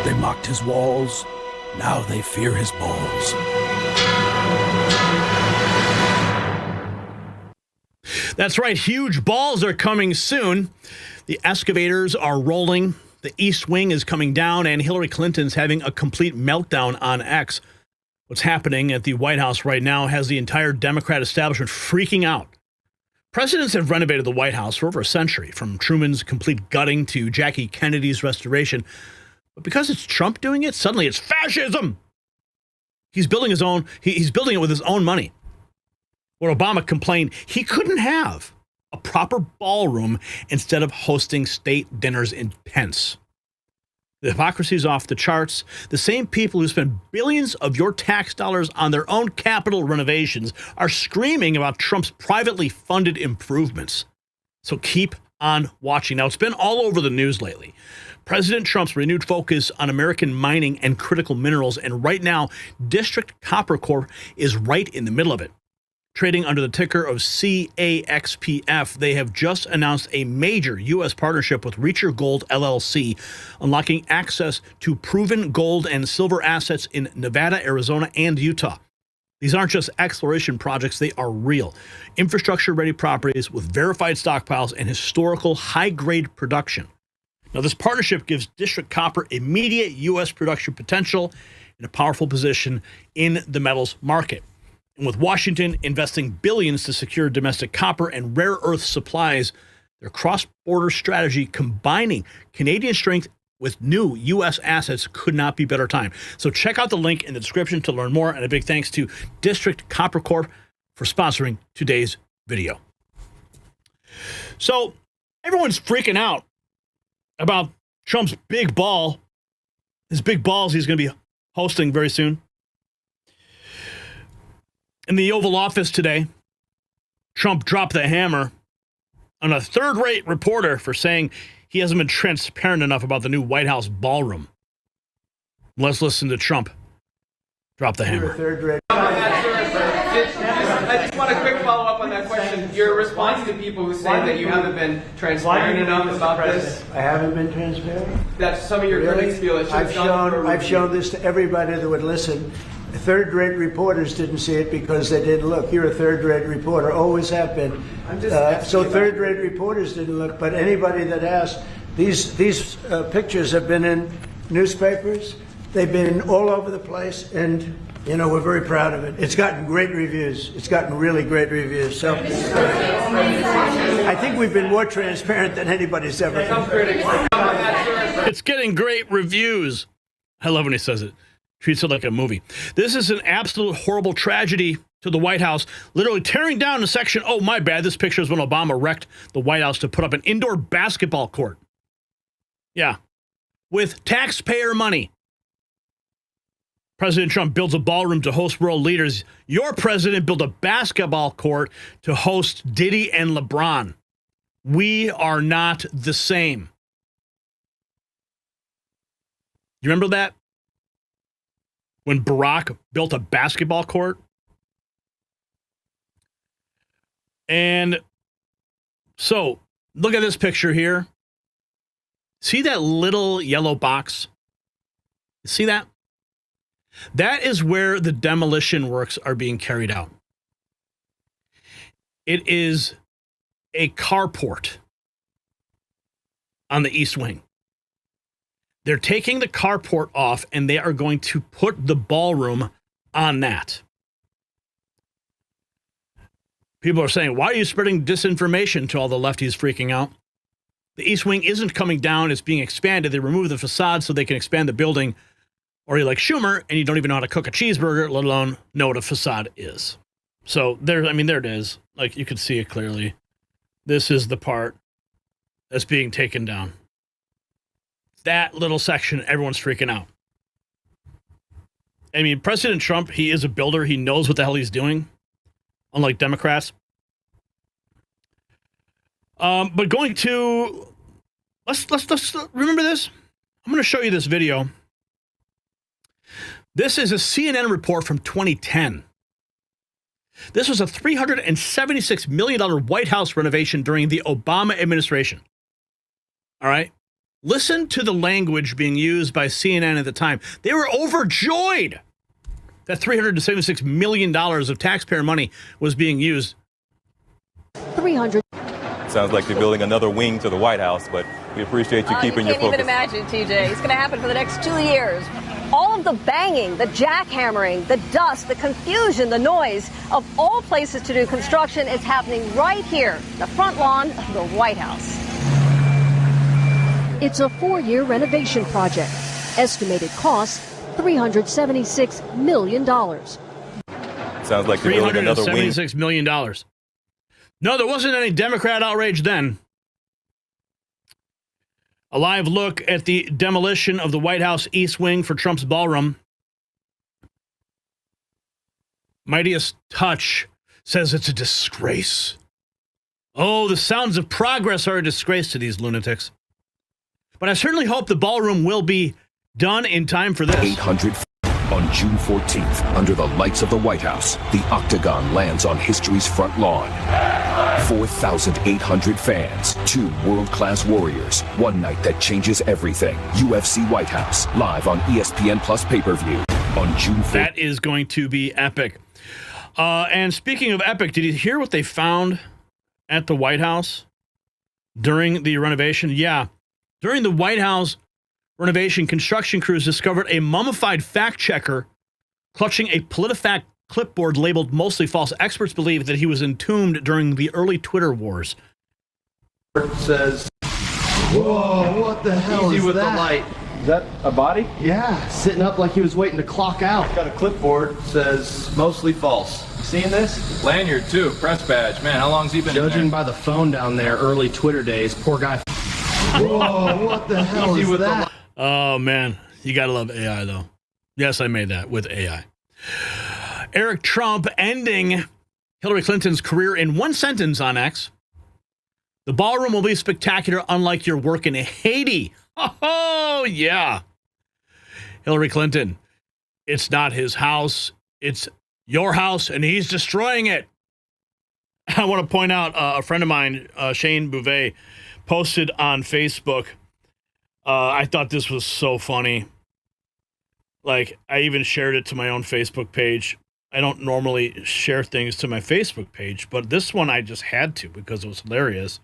They mocked his walls. Now they fear his balls. That's right. Huge balls are coming soon. The excavators are rolling. The East Wing is coming down, and Hillary Clinton's having a complete meltdown on X. What's happening at the White House right now has the entire Democrat establishment freaking out. Presidents have renovated the White House for over a century, from Truman's complete gutting to Jackie Kennedy's restoration. But because it's Trump doing it, suddenly it's fascism. He's building his own. He's building it with his own money. When Obama complained he couldn't have a proper ballroom instead of hosting state dinners in Pence. The hypocrisy is off the charts. The same people who spend billions of your tax dollars on their own Capitol renovations are screaming about Trump's privately funded improvements. So keep on watching. Now, it's been all over the news lately. President Trump's renewed focus on American mining and critical minerals, and right now, District Copper Corp is right in the middle of it. Trading under the ticker of CAXPF, they have just announced a major U.S. partnership with Reacher Gold LLC, unlocking access to proven gold and silver assets in Nevada, Arizona, and Utah. These aren't just exploration projects, they are real. Infrastructure-ready properties with verified stockpiles and historical high-grade production. Now, this partnership gives District Copper immediate U.S. production potential and a powerful position in the metals market. And with Washington investing billions to secure domestic copper and rare earth supplies, their cross-border strategy combining Canadian strength with new U.S. assets could not be better timed. So check out the link in the description to learn more. And a big thanks to District Copper Corp for sponsoring today's video. So everyone's freaking out about Trump's big ball, his big balls he's going to be hosting very soon. In the Oval Office today, Trump dropped the hammer on a third-rate reporter for saying he hasn't been transparent enough about the new White House ballroom. Let's listen to Trump drop the hammer. I just want a quick follow-up on that question. Your response to people who say that you haven't been transparent enough about this. I haven't been transparent? That some of your critics feel it should have gone. I've shown this to everybody that would listen. Third-rate reporters didn't see it because they didn't look. You're a third-rate reporter, always have been. So third-rate reporters didn't look. But anybody that asked, these pictures have been in newspapers. They've been all over the place, and you know we're very proud of it. It's gotten great reviews. It's gotten really great reviews. So I think we've been more transparent than anybody's ever been. It's getting great reviews. I love when he says it. Treats it like a movie. This is an absolute horrible tragedy to the White House, literally tearing down the section. Oh, my bad. This picture is when Obama wrecked the White House to put up an indoor basketball court. Yeah, with taxpayer money. President Trump builds a ballroom to host world leaders. Your president built a basketball court to host Diddy and LeBron. We are not the same. You remember that? When Barack built a basketball court? And so, look at this picture here. See that little yellow box? See that? That is where the demolition works are being carried out. It is a carport on the East Wing. They're taking the carport off, and they are going to put the ballroom on that. People are saying, why are you spreading disinformation to all the lefties freaking out? The East Wing isn't coming down. It's being expanded. They removed the facade so they can expand the building. Or you're like Schumer, and you don't even know how to cook a cheeseburger, let alone know what a facade is. So there it is. Like, you can see it clearly. This is the part that's being taken down. That little section, everyone's freaking out. I mean, President Trump, he is a builder. He knows what the hell he's doing, unlike Democrats. But going to, let's remember this. I'm going to show you this video. This is a CNN report from 2010. This was a $376 million White House renovation during the Obama administration. All right. Listen to the language being used by CNN at the time. They were overjoyed that $376 million of taxpayer money was being used. 300. Sounds like they're building another wing to the White House, but we appreciate you keeping your focus. You can't even imagine, TJ. It's going to happen for the next 2 years. All of the banging, the jackhammering, the dust, the confusion, the noise of all places to do construction is happening right here, the front lawn of the White House. It's a 4-year renovation project. Estimated cost, $376 million. Sounds like they're building another wing. $376 million. No, there wasn't any Democrat outrage then. A live look at the demolition of the White House East Wing for Trump's ballroom. Mightiest Touch says it's a disgrace. Oh, the sounds of progress are a disgrace to these lunatics. But I certainly hope the ballroom will be done in time for this. 800 on June 14th, under the lights of the White House, the Octagon lands on history's front lawn. 4,800 fans, 2 world-class warriors, one night that changes everything. UFC White House, live on ESPN Plus pay-per-view on June 4th. That is going to be epic. And speaking of epic, did you hear what they found at the White House during the renovation? Yeah. During the White House renovation, construction crews discovered a mummified fact-checker clutching a PolitiFact clipboard labeled mostly false. Experts believe that he was entombed during the early Twitter wars. Says, whoa, what the hell Easy is with that? the light. Is that a body? Yeah, sitting up like he was waiting to clock out. Got a clipboard, says mostly false. Seeing this? Lanyard, too. Press badge. Man, how long's he been in Judging there? by the phone down there, early Twitter days, poor guy. Whoa, what the hell Easy is with the that? Oh, man. You got to love AI, though. Yes, I made that with AI. Eric Trump ending Hillary Clinton's career in one sentence on X. The ballroom will be spectacular, unlike your work in Haiti. Oh, yeah. Hillary Clinton, it's not his house. It's your house, and he's destroying it. I want to point out a friend of mine, Shane Bouvet, posted on Facebook. I thought this was so funny. Like, I even shared it to my own Facebook page. I don't normally share things to my Facebook page, but this one I just had to because it was hilarious.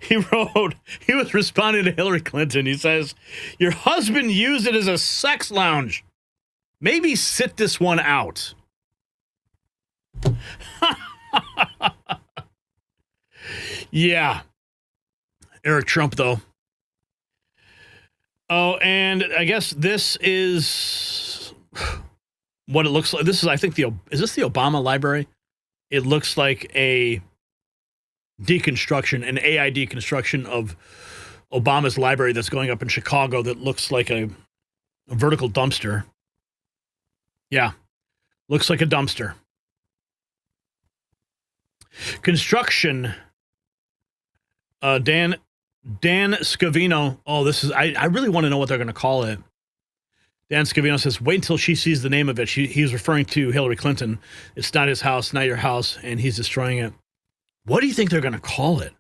He was responding to Hillary Clinton. He says, your husband used it as a sex lounge. Maybe sit this one out. Yeah. Eric Trump, though. Oh, and I guess this is what it looks like. This is, I think, is this the Obama library? It looks like a deconstruction, an AI deconstruction of Obama's library that's going up in Chicago that looks like a vertical dumpster. Yeah, looks like a dumpster. Construction. Dan Scavino. Oh, this is, I really want to know what they're going to call it. Dan Scavino says, wait until she sees the name of it. He's referring to Hillary Clinton. It's not his house, not your house, and he's destroying it. What do you think they're going to call it?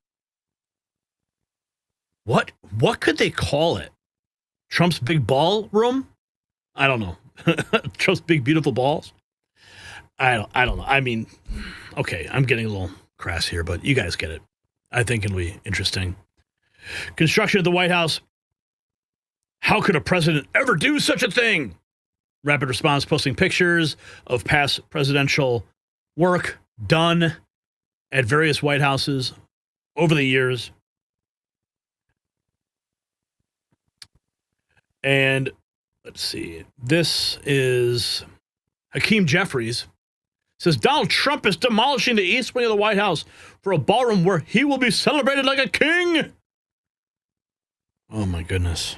What could they call it? Trump's big ballroom? I don't know. Trump's big beautiful balls? I don't know. I mean, okay, I'm getting a little crass here, but you guys get it. I think it'll be interesting. Construction of the White House. How could a president ever do such a thing? Rapid response posting pictures of past presidential work done at various White Houses over the years. And let's see. This is Hakeem Jeffries. Says Donald Trump is demolishing the East Wing of the White House for a ballroom where he will be celebrated like a king. Oh, my goodness.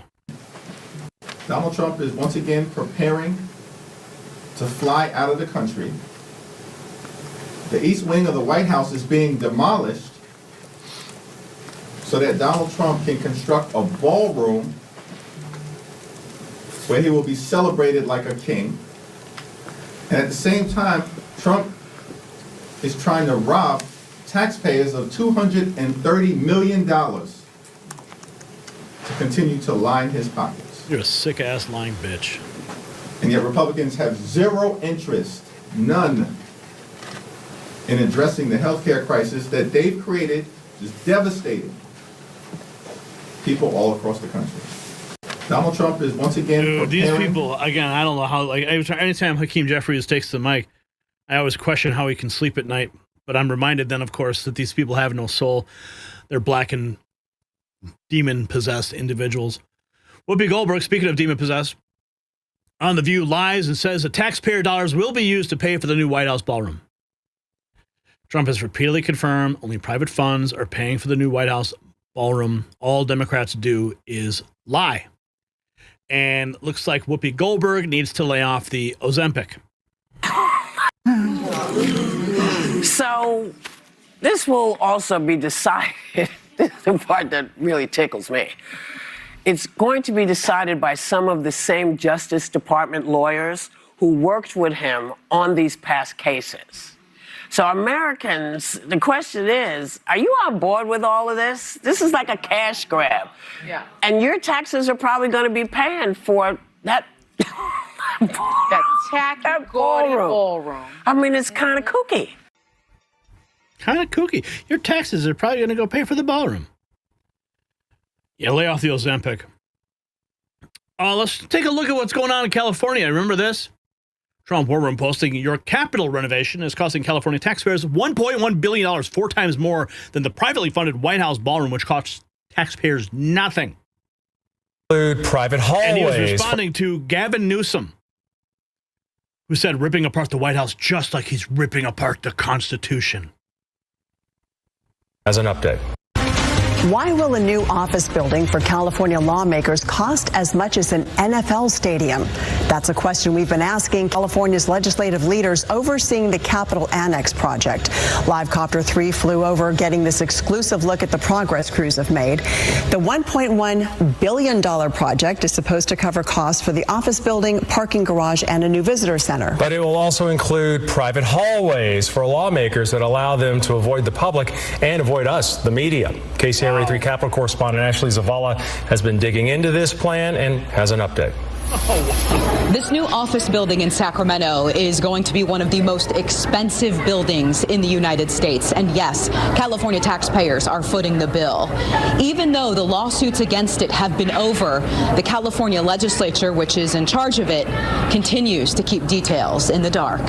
Donald Trump is once again preparing to fly out of the country. The East Wing of the White House is being demolished so that Donald Trump can construct a ballroom where he will be celebrated like a king. And at the same time, Trump is trying to rob taxpayers of $230 million. continue to line his pockets. You're a sick-ass lying bitch. And yet Republicans have zero interest, none, in addressing the healthcare crisis that they've created, is devastating people all across the country. Donald Trump is once again Dude, these preparing. people, again, I don't know how, like, anytime Hakeem Jeffries takes the mic, I always question how he can sleep at night. But I'm reminded then, of course, that these people have no soul. They're black and demon-possessed individuals. Whoopi Goldberg, speaking of demon-possessed, on The View lies and says that taxpayer dollars will be used to pay for the new White House ballroom. Trump has repeatedly confirmed only private funds are paying for the new White House ballroom. All Democrats do is lie. And looks like Whoopi Goldberg needs to lay off the Ozempic. So this will also be decided. This is the part that really tickles me. It's going to be decided by some of the same Justice Department lawyers who worked with him on these past cases. So Americans, the question is, are you on board with all of this? This is like a cash grab. Yeah. And your taxes are probably going to be paying for that. That ballroom. I mean, it's kind of kooky. Kind of kooky. Your taxes are probably going to go pay for the ballroom. Yeah, lay off the Ozempic. Let's take a look at what's going on in California. Remember this? Trump War Room posting, your Capitol renovation is costing California taxpayers $1.1 billion, 4 times more than the privately funded White House ballroom, which costs taxpayers nothing. Private hallways. And he was responding to Gavin Newsom, who said ripping apart the White House just like he's ripping apart the Constitution. As an update. Why will a new office building for California lawmakers cost as much as an NFL stadium? That's a question we've been asking California's legislative leaders overseeing the Capitol Annex project. Live Copter 3 flew over, getting this exclusive look at the progress crews have made. The $1.1 billion project is supposed to cover costs for the office building, parking garage, and a new visitor center. But it will also include private hallways for lawmakers that allow them to avoid the public and avoid us, the media. KCRA 3 Capitol correspondent Ashley Zavala has been digging into this plan and has an update. This new office building in Sacramento is going to be one of the most expensive buildings in the United States. And yes, California taxpayers are footing the bill. Even though the lawsuits against it have been over, the California legislature, which is in charge of it, continues to keep details in the dark.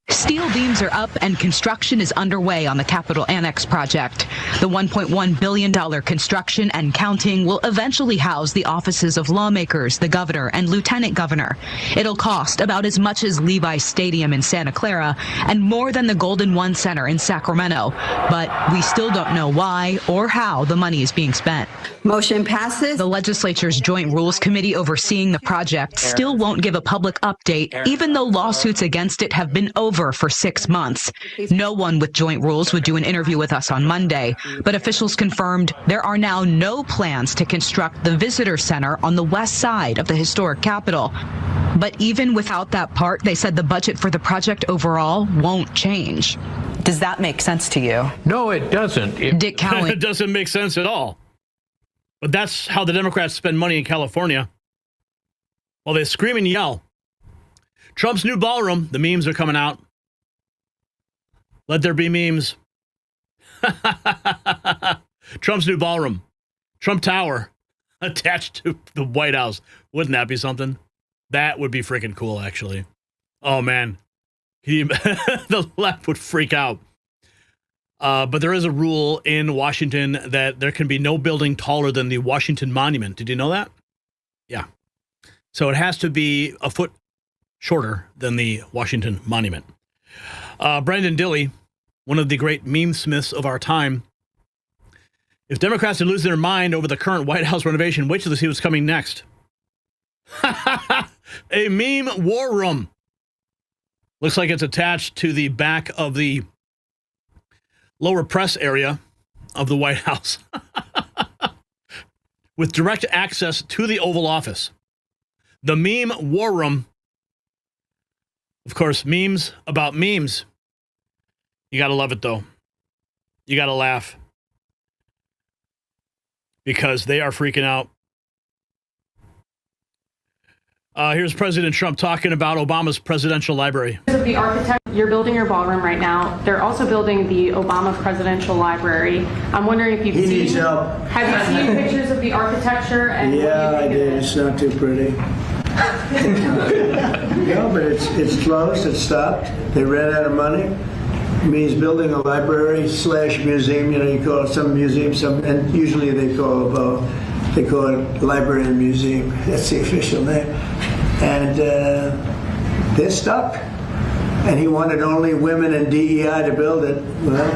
Steel beams are up and construction is underway on the Capitol Annex project. The $1.1 billion construction and counting will eventually house the offices of lawmakers, the governor, and lieutenant governor. It'll cost about as much as Levi Stadium in Santa Clara and more than the Golden One Center in Sacramento. But we still don't know why or how the money is being spent. Motion passes. The legislature's Joint Rules Committee overseeing the project still won't give a public update, even though lawsuits against it have been over for 6 months. No one with Joint Rules would do an interview with us on Monday, but officials confirmed there are now no plans to construct the visitor center on the west side of the historic Capitol. But even without that part, they said the budget for the project overall won't change. Does that make sense to you? No, it doesn't. Dick Cowling. It doesn't make sense at all. But that's how the Democrats spend money in California. While they scream and yell. Trump's new ballroom, the memes are coming out. Let there be memes. Trump's new ballroom. Trump Tower attached to the White House. Wouldn't that be something? That would be freaking cool, actually. Oh, man. The left would freak out. But there is a rule in Washington that there can be no building taller than the Washington Monument. Did you know that? Yeah. So it has to be a foot shorter than the Washington Monument. Brandon Dilley, one of the great meme smiths of our time. If Democrats are losing their mind over the current White House renovation, wait till they see what's coming next. A meme war room. Looks like it's attached to the back of the lower press area of the White House with direct access to the Oval Office. The meme war room. Of course, memes about memes. You got to love it, though. You got to laugh. Because they are freaking out. Here's President Trump talking about Obama's presidential library. The architect, you're building your ballroom right now. They're also building the Obama presidential librry. I'm wondering if you've He seen. needs help. Have you seen pictures of the architecture? And Yeah, I did. It's not too pretty. No, but it's closed. It's stopped. They ran out of money. It means building a library / museum. You know, you call it some museum, and usually they call it library and museum. That's the official name. And they're stuck. And he wanted only women and DEI to build it. Well,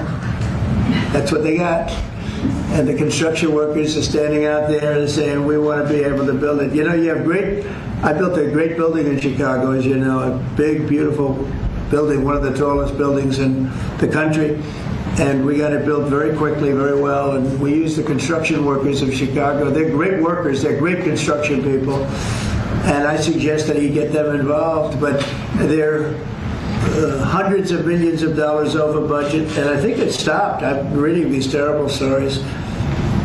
that's what they got. And the construction workers are standing out there and saying, we want to be able to build it. You know, I built a great building in Chicago, as you know, a big, beautiful building, one of the tallest buildings in the country. And we got it built very quickly, very well. And we used the construction workers of Chicago. They're great workers. They're great construction people. And I suggest that you get them involved. But they're hundreds of millions of dollars over budget. And I think it stopped. I'm reading these terrible stories.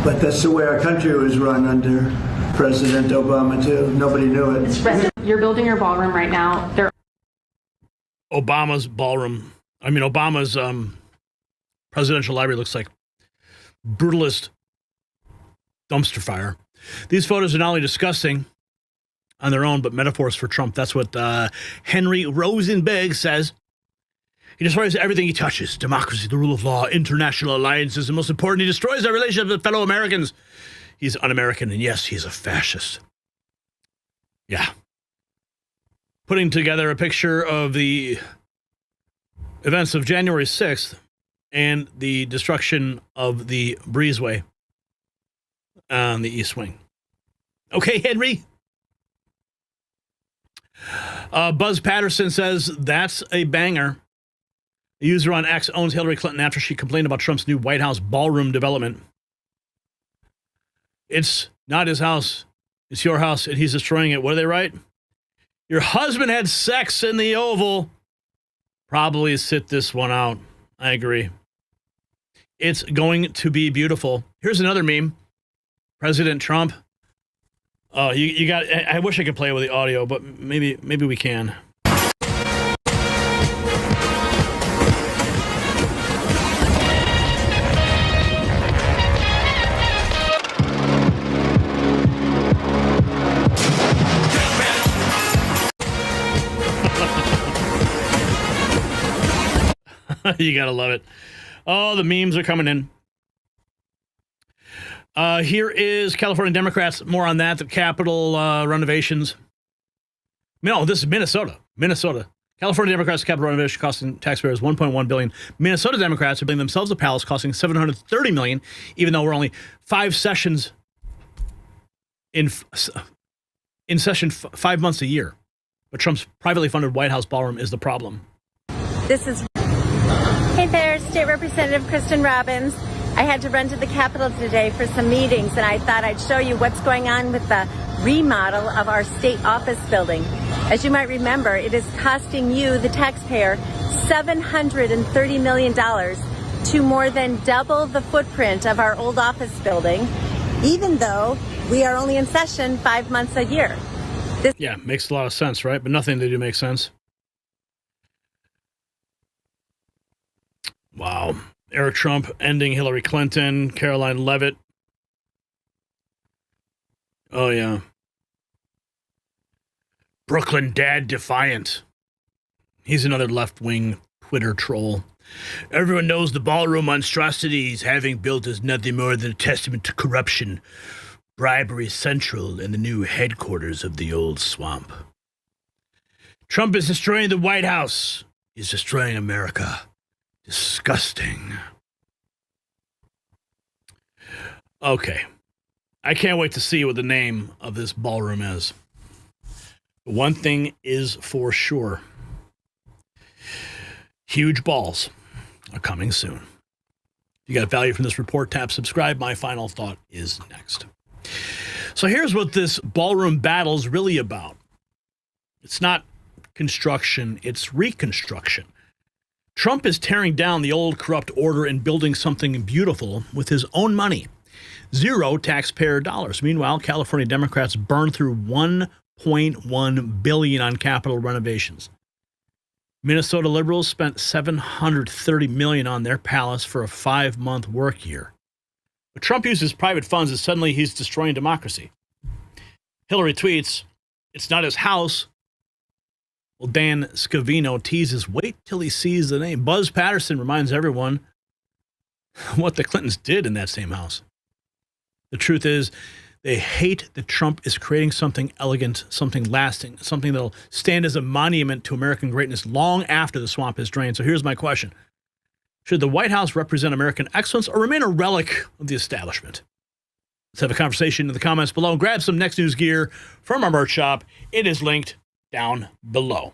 But that's the way our country was run under President Obama, too. Nobody knew it. You're building your ballroom right now. Obama's ballroom. Obama's presidential library looks like brutalist dumpster fire. These photos are not only disgusting on their own, but metaphors for Trump. That's what Henry Rosenberg says. He destroys everything he touches. Democracy, the rule of law, international alliances, and most important, he destroys our relationship with fellow Americans. He's un-American, and yes, he's a fascist. Yeah. Putting together a picture of the events of January 6th and the destruction of the breezeway on the East Wing. Okay, Henry. Buzz Patterson says that's a banger. A user on X owns Hillary Clinton after she complained about Trump's new White House ballroom development. It's not his house. It's your house, and he's destroying it. What do they write? Your husband had sex in the Oval. Probably sit this one out. I agree. It's going to be beautiful. Here's another meme. President Trump. You got. I wish I could play it with the audio, but maybe we can. You gotta love it. Oh, the memes are coming in. Here is California Democrats. More on that. The Capitol renovations. No, this is Minnesota. California Democrats' Capitol renovation costing taxpayers $1.1 billion. Minnesota Democrats are building themselves a palace costing $730 million, even though we're only 5 sessions in session 5 months a year. But Trump's privately funded White House ballroom is the problem. Hey there, State Representative Kristen Robbins. I had to run to the Capitol today for some meetings, and I thought I'd show you what's going on with the remodel of our state office building. As you might remember, it is costing you, the taxpayer, $730 million to more than double the footprint of our old office building, even though we are only in session 5 months a year. Yeah, makes a lot of sense, right? But nothing they do makes sense. Wow. Eric Trump ending Hillary Clinton, Karoline Leavitt. Oh, yeah. Brooklyn Dad Defiant. He's another left-wing Twitter troll. Everyone knows the ballroom monstrosities having built is nothing more than a testament to corruption, bribery central in the new headquarters of the old swamp. Trump is destroying the White House. He's destroying America. Disgusting. Okay. I can't wait to see what the name of this ballroom is. One thing is for sure. Huge balls are coming soon. If you got value from this report, tap subscribe. My final thought is next. So here's what this ballroom battle is really about. It's not construction, it's reconstruction. Trump is tearing down the old corrupt order and building something beautiful with his own money. 0 taxpayer dollars. Meanwhile, California Democrats burned through $1 $1.1 billion on Capitol renovations. Minnesota liberals spent $730 million on their palace for a 5-month work year. But Trump uses private funds and suddenly he's destroying democracy. Hillary tweets, "It's not his house." Well, Dan Scavino teases, "Wait till he sees the name." Buzz Patterson reminds everyone what the Clintons did in that same house. The truth is, they hate that Trump is creating something elegant, something lasting, something that'll stand as a monument to American greatness long after the swamp is drained. So here's my question. Should the White House represent American excellence or remain a relic of the establishment? Let's have a conversation in the comments below. Grab some Next News gear from our merch shop. It is linked down below.